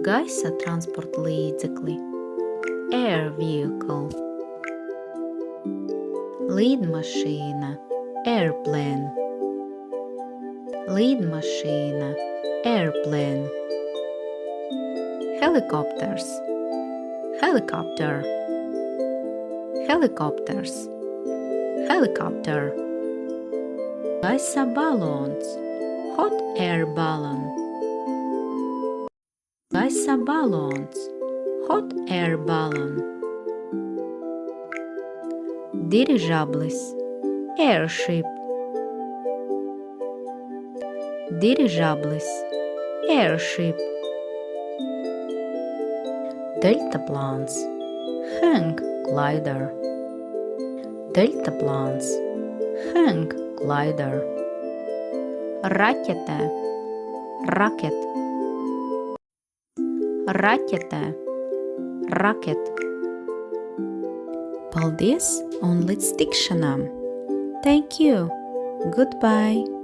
Gaisa transportlīdzekli, air vehicle. Lidmašīna, airplane. Lidmašīna, airplane. Helicopters, helicopter. Helicopters, helicopter. Gaisa balons, hot air balloon. Gaisa balons, hot air balloon. Dirižablis, airship. Dirižablis, airship. Deltaplāns, hang glider. Deltaplāns, hang glider. Raķete, raket. Raķete, raket. Paldies un līdz tikšanām! Thank you! Goodbye!